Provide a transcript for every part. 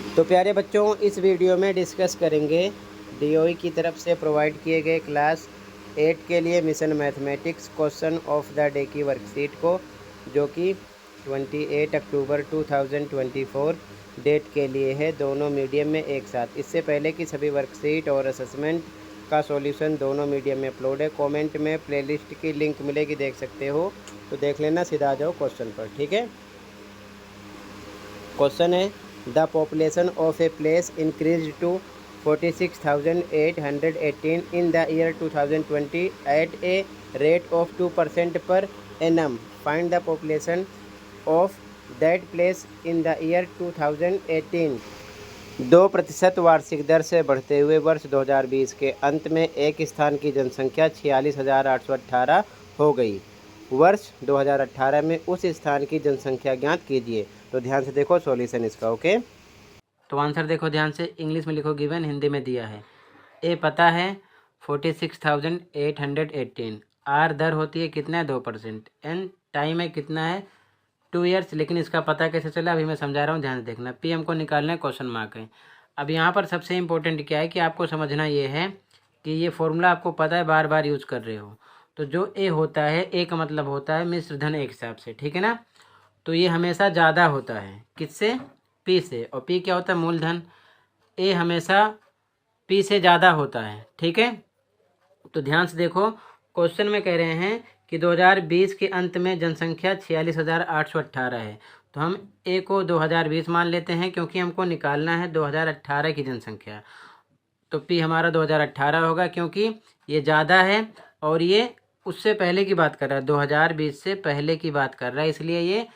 तो प्यारे बच्चों, इस वीडियो में डिस्कस करेंगे डीओई की तरफ से प्रोवाइड किए गए क्लास 8 के लिए mission mathematics question of the day की वर्कशीट को, जो कि 28 अक्टूबर 2024 डेट के लिए है, दोनों मीडियम में एक साथ। इससे पहले कि सभी वर्कशीट और असेसमेंट का सॉल्यूशन दोनों मीडियम में अपलोड है। कमेंट में प्लेलिस्ट की लिंक मिलेगी, देख सकते हो, तो देख लेना। सीधा आ जाओ क्वेश्चन पर, ठीक है। क्वेश्चन है, the population of a place increase to 46,818 in the year 2020 at a rate of 2% per annum. Find the population of that place in the year 2018। 2% वार्षिक दर से बढ़ते हुए वर्ष 2020 के अंत में एक स्थान की जनसंख्या 46,818 हो गई। वर्ष 2018 में उस स्थान की जनसंख्या ज्ञात कीजिए। तो ध्यान से देखो सॉल्यूशन इसका, ओके। तो आंसर देखो ध्यान से, इंग्लिश में लिखो गिवन, हिंदी में दिया है। ए पता है 46,818। आर दर होती है कितना है 2%। एन टाइम है कितना है 2 ईयर्स। लेकिन इसका पता कैसे चला अभी मैं समझा रहा हूँ, ध्यान से देखना। पी हमको निकालना है, क्वेश्चन मार्क है। अब यहाँ पर सबसे इम्पोर्टेंट क्या है कि आपको समझना ये है कि ये फॉर्मूला आपको पता है, बार बार यूज कर रहे हो। तो जो ए होता है, ए का मतलब होता है मिश्र धन एक हिसाब से, ठीक है ना। तो ये हमेशा ज़्यादा होता है किससे, पी से। और पी क्या होता है, मूलधन। ए हमेशा पी से ज़्यादा होता है, ठीक है। तो ध्यान से देखो, क्वेश्चन में कह रहे हैं कि 2020 के अंत में जनसंख्या 46,818 है। तो हम ए को 2020 मान लेते हैं, क्योंकि हमको निकालना है 2018 की जनसंख्या। तो पी हमारा 2018 होगा, क्योंकि ये ज़्यादा है और ये उससे पहले की बात कर रहा है, 2020 से पहले की बात कर रहा है, इसलिए ये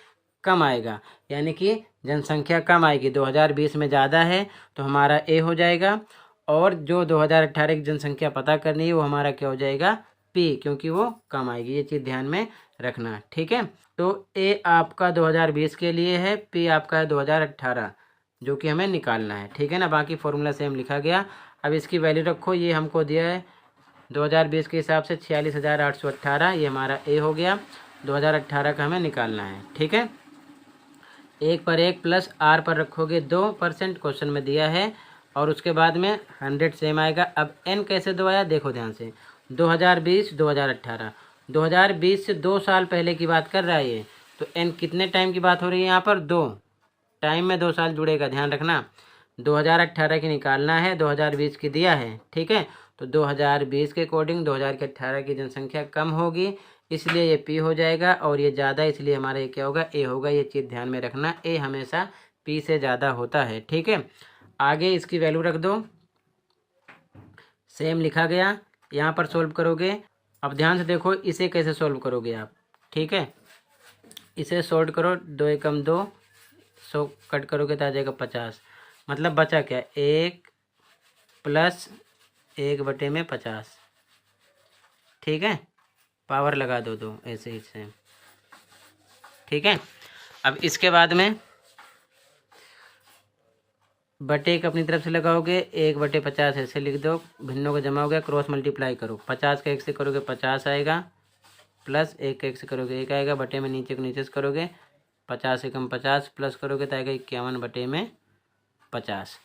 कम आएगा। यानी कि जनसंख्या कम आएगी, 2020 में ज़्यादा है तो हमारा ए हो जाएगा। और जो 2018 की जनसंख्या पता करनी है वो हमारा क्या हो जाएगा, पी, क्योंकि वो कम आएगी। ये चीज़ ध्यान में रखना, ठीक है। तो ए आपका 2020 के लिए है, पी आपका है 2018, जो कि हमें निकालना है, ठीक है ना। बाकी फॉर्मूला सेम लिखा गया। अब इसकी वैल्यू रखो, ये हमको दिया है 2020 के हिसाब से 46,818, ये हमारा ए हो गया। 2018 का हमें निकालना है, ठीक है। एक पर एक प्लस आर पर रखोगे 2%, क्वेश्चन में दिया है। और उसके बाद में 100 सेम आएगा। अब एन कैसे दो आया देखो ध्यान से, 2020 2018, 2020 से 2 साल पहले की बात कर रहा है ये। तो एन कितने टाइम की बात हो रही है यहाँ पर, 2 टाइम में 2 साल जुड़ेगा, ध्यान रखना। 2018 की निकालना है, 2020 की दिया है, ठीक है। तो 2020 के अकॉर्डिंग 2018 की जनसंख्या कम होगी, इसलिए ये पी हो जाएगा। और ये ज़्यादा, इसलिए हमारा ये क्या होगा, ए होगा। ये चीज़ ध्यान में रखना, ए हमेशा पी से ज़्यादा होता है, ठीक है। आगे इसकी वैल्यू रख दो, सेम लिखा गया। यहाँ पर सोल्व करोगे। अब ध्यान से देखो, इसे कैसे सोल्व करोगे आप, ठीक है। इसे सोल्व करो, 2 एकम 2, 100 कट करोगे तो आ जाएगा 50। मतलब बचा क्या, 1 प्लस 1/50, ठीक है। पावर लगा दो, ऐसे ही से, ठीक है। अब इसके बाद में बटे एक अपनी तरफ से लगाओगे, 1/50 ऐसे लिख दो, भिन्नों को जमा हो गया, क्रॉस मल्टीप्लाई करो। 50 का 1 से करोगे 50 आएगा, प्लस 1 का 1 से करोगे 1 आएगा, बटे में नीचे को नीचे से करोगे 50 से कम 50, प्लस करोगे तो आएगा 51/50।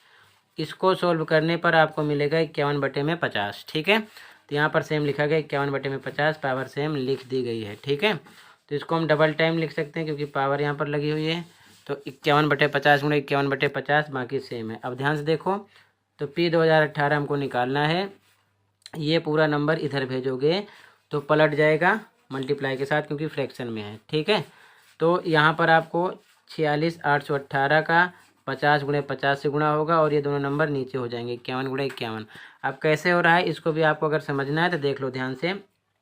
इसको सोल्व करने पर आपको मिलेगा 51/50, ठीक है। तो यहाँ पर सेम लिखा गया 51/50, पावर सेम लिख दी गई है, ठीक है। तो इसको हम डबल टाइम लिख सकते हैं, क्योंकि पावर यहाँ पर लगी हुई है। तो 51/50 गुणा 51/50, बाकी सेम है। अब ध्यान से देखो, तो पी 2018 हमको निकालना है। ये पूरा नंबर इधर भेजोगे तो पलट जाएगा मल्टीप्लाई के साथ, क्योंकि फ्रैक्शन में है, ठीक है। तो यहाँ पर आपको 46,818 का 50 गुणे 50 से गुणा होगा, और ये दोनों नंबर नीचे हो जाएंगे, 51 गुणे 51। अब कैसे हो रहा है इसको भी आपको अगर समझना है तो देख लो ध्यान से।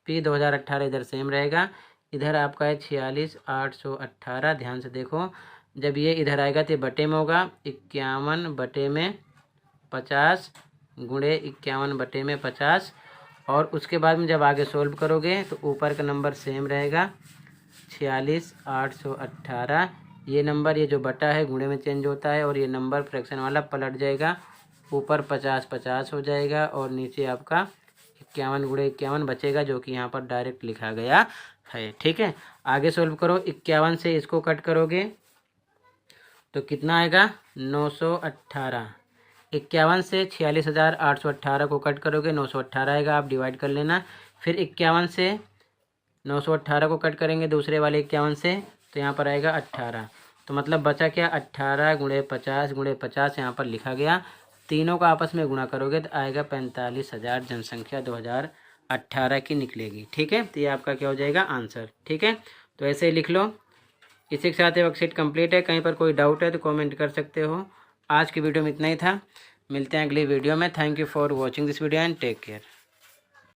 पी 2018 इधर सेम रहेगा, इधर आपका है 46,818। ध्यान से देखो, जब ये इधर आएगा तो ये बटे में होगा, 51/50 गुणे 51/50। और उसके बाद में जब आगे सोल्व करोगे तो ऊपर का नंबर सेम रहेगा, 46,818। ये नंबर, ये जो बटा है गुणे में चेंज होता है, और ये नंबर फ्रैक्शन वाला पलट जाएगा, ऊपर 50/50 हो जाएगा, और नीचे आपका 51 गुणे 51 बचेगा, जो कि यहाँ पर डायरेक्ट लिखा गया है, ठीक है। आगे सोल्व करो, 51 से इसको कट करोगे तो कितना आएगा 918। 51 से 46,818 को कट करोगे 918 आएगा, आप डिवाइड कर लेना। फिर 51 से 918 को कट करेंगे दूसरे वाले 51 से, तो यहाँ पर आएगा 18। तो मतलब बचा क्या 18 गुणे 50 यहाँ पर लिखा गया। तीनों का आपस में गुणा करोगे तो आएगा 45,000 जनसंख्या 2018 की निकलेगी। ठीक है, तो ये आपका क्या हो जाएगा आंसर। ठीक है, तो ऐसे ही लिख लो। इसी के साथ ये वर्कशीट कंप्लीट है। कहीं पर कोई डाउट है तो कमेंट कर सकते हो। आज की वीडियो में इतना ही था, मिलते हैं अगली वीडियो में। Thank you for watching this video and take care.